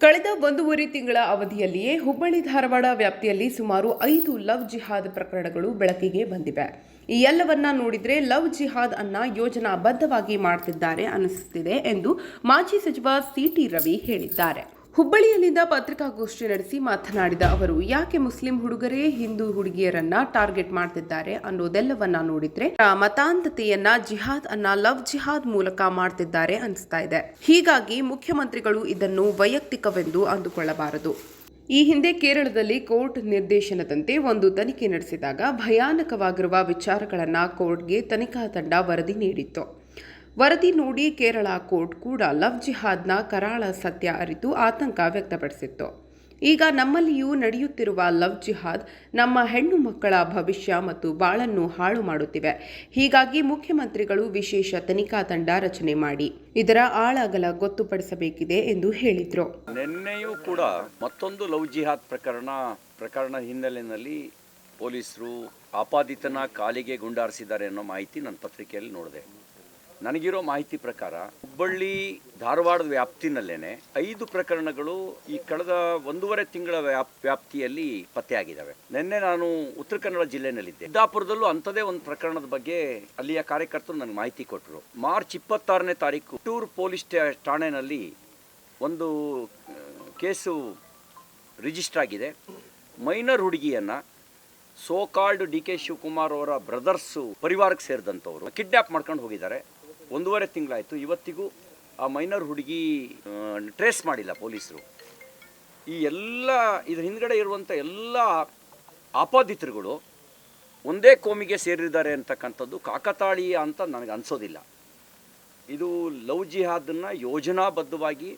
ಕಳೆದ 1.5 ತಿಂಗಳ ಅವಧಿಯಲ್ಲಿಯೇ ಹುಬ್ಬಳ್ಳಿ ಧಾರವಾಡ ವ್ಯಾಪ್ತಿಯಲ್ಲಿ ಸುಮಾರು 5 ಲವ್ ಜಿಹಾದ್ ಪ್ರಕರಣಗಳು ಬೆಳಕಿಗೆ ಬಂದಿವೆ. ಈ ಎಲ್ಲವನ್ನ ನೋಡಿದ್ರೆ ಲವ್ ಜಿಹಾದ್ ಅನ್ನ ಯೋಜನಾಬದ್ಧವಾಗಿ ಮಾಡ್ತಿದ್ದಾರೆ ಅನಿಸುತ್ತಿದೆ ಎಂದು ಮಾಜಿ ಸಚಿವ ಸಿಟಿ ರವಿ ಹೇಳಿದ್ದಾರೆ. ಹುಬ್ಬಳ್ಳಿಯಲ್ಲಿಂದ ಪತ್ರಿಕಾಗೋಷ್ಠಿ ನಡೆಸಿ ಮಾತನಾಡಿದ ಅವರು, ಯಾಕೆ ಮುಸ್ಲಿಂ ಹುಡುಗರೇ ಹಿಂದೂ ಹುಡುಗಿಯರನ್ನ ಟಾರ್ಗೆಟ್ ಮಾಡ್ತಿದ್ದಾರೆ ಅನ್ನೋದೆಲ್ಲವನ್ನ ನೋಡಿದ್ರೆ ಮತಾಂಧತೆಯನ್ನ ಜಿಹಾದ್ ಅನ್ನ ಲವ್ ಜಿಹಾದ್ ಮೂಲಕ ಮಾಡ್ತಿದ್ದಾರೆ ಅನಿಸ್ತಾ ಇದೆ. ಹೀಗಾಗಿ ಮುಖ್ಯಮಂತ್ರಿಗಳು ಇದನ್ನು ವೈಯಕ್ತಿಕವೆಂದು ಅಂದುಕೊಳ್ಳಬಾರದು. ಈ ಹಿಂದೆ ಕೇರಳದಲ್ಲಿ ಕೋರ್ಟ್ ನಿರ್ದೇಶನದಂತೆ ಒಂದು ತನಿಖೆ ನಡೆಸಿದಾಗ ಭಯಾನಕವಾಗಿರುವ ವಿಚಾರಗಳನ್ನು ಕೋರ್ಟ್ಗೆ ತನಿಖಾ ತಂಡ ವರದಿ ನೀಡಿತ್ತು. ವರದಿ ನೋಡಿ ಕೇರಳ ಕೋರ್ಟ್ ಕೂಡ ಲವ್ ಜಿಹಾದ್ನ ಕರಾಳ ಸತ್ಯ ಅರಿತು ಆತಂಕ ವ್ಯಕ್ತಪಡಿಸಿತ್ತು. ಈಗ ನಮ್ಮಲ್ಲಿಯೂ ನಡೆಯುತ್ತಿರುವ ಲವ್ ಜಿಹಾದ್ ನಮ್ಮ ಹೆಣ್ಣು ಮಕ್ಕಳ ಭವಿಷ್ಯ ಮತ್ತು ಬಾಳನ್ನು ಹಾಳು ಮಾಡುತ್ತಿವೆ. ಹೀಗಾಗಿ ಮುಖ್ಯಮಂತ್ರಿಗಳು ವಿಶೇಷ ತನಿಖಾ ತಂಡ ರಚನೆ ಮಾಡಿ ಇದರ ಆಳಾಗಲ ಗೊತ್ತುಪಡಿಸಬೇಕಿದೆ ಎಂದು ಹೇಳಿದರು. ನಿನ್ನೆಯೂ ಕೂಡ ಮತ್ತೊಂದು ಲವ್ ಜಿಹಾದ್ ಪ್ರಕರಣ ಹಿನ್ನೆಲೆಯಲ್ಲಿ ಪೊಲೀಸರು ಆಪಾದಿತನ ಕಾಲಿಗೆ ಗುಂಡಾರಿಸಿದ್ದಾರೆ ಅನ್ನೋ ಮಾಹಿತಿ ನನ್ನ ಪತ್ರಿಕೆಯಲ್ಲಿ ನೋಡಿದೆ. ನನಗಿರೋ ಮಾಹಿತಿ ಪ್ರಕಾರ ಹುಬ್ಬಳ್ಳಿ ಧಾರವಾಡದ ವ್ಯಾಪ್ತಿನಲ್ಲೇನೆ 5 ಪ್ರಕರಣಗಳು ಈ ಕಳೆದ 1.5 ತಿಂಗಳ ವ್ಯಾಪ್ತಿಯಲ್ಲಿ ಪತ್ತೆಯಾಗಿದ್ದಾವೆ. ನಿನ್ನೆ ನಾನು ಉತ್ತರ ಕನ್ನಡ ಜಿಲ್ಲೆನಲ್ಲಿದ್ದೆ. ಸಿದ್ದಾಪುರದಲ್ಲೂ ಅಂಥದೇ ಒಂದು ಪ್ರಕರಣದ ಬಗ್ಗೆ ಅಲ್ಲಿಯ ಕಾರ್ಯಕರ್ತರು ನನಗೆ ಮಾಹಿತಿ ಕೊಟ್ಟರು. ಮಾರ್ಚ್ 26ನೇ ತಾರೀಕು ಹುಟ್ಟೂರು ಪೊಲೀಸ್ ಠಾಣೆಯಲ್ಲಿ ಒಂದು ಕೇಸು ರಿಜಿಸ್ಟರ್ ಆಗಿದೆ. ಮೈನರ್ ಹುಡುಗಿಯನ್ನು ಸೋಕಾಲ್ಡ್ ಡಿ ಕೆ ಶಿವಕುಮಾರ್ ಅವರ ಬ್ರದರ್ಸು ಪರಿವಾರಕ್ಕೆ ಸೇರಿದಂಥವ್ರು ಕಿಡ್ನ್ಯಾಪ್ ಮಾಡ್ಕೊಂಡು ಹೋಗಿದ್ದಾರೆ. 1.5 ತಿಂಗಳಾಯಿತು. ಇವತ್ತಿಗೂ ಆ ಮೈನರ್ ಹುಡುಗಿ ಟ್ರೇಸ್ ಮಾಡಿಲ್ಲ ಪೊಲೀಸರು. ಈ ಎಲ್ಲ ಇದ್ರ ಹಿಂದ್ಗಡೆ ಇರುವಂಥ ಎಲ್ಲ ಆಪಾದಿತರುಗಳು ಒಂದೇ ಕೋಮಿಗೆ ಸೇರಿದ್ದಾರೆ ಅಂತಕ್ಕಂಥದ್ದು ಕಾಕತಾಳೀಯ ಅಂತ ನನಗೆ ಅನಿಸೋದಿಲ್ಲ. ಇದು ಲವ್ ಜಿಹಾದನ್ನು ಯೋಜನಾಬದ್ಧವಾಗಿ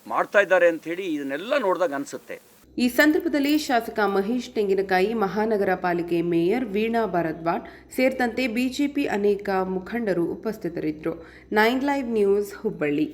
ಮಾಡ್ತಾ ಇದ್ದಾರೆ ಅಂಥೇಳಿ ಇದನ್ನೆಲ್ಲ ನೋಡಿದಾಗ ಅನಿಸುತ್ತೆ. ಈ ಸಂದರ್ಭದಲ್ಲಿ ಶಾಸಕ ಮಹೇಶ್ ತೆಂಗಿನಕಾಯಿ, ಮಹಾನಗರ ಪಾಲಿಕೆ ಮೇಯರ್ ವೀಣಾ ಭಾರದ್ವಾಜ್ ಸೇರಿದಂತೆ ಬಿಜೆಪಿ ಅನೇಕ ಮುಖಂಡರು ಉಪಸ್ಥಿತರಿದ್ದರು. 9 ಲೈವ್ ನ್ಯೂಸ್ ಹುಬ್ಬಳ್ಳಿ.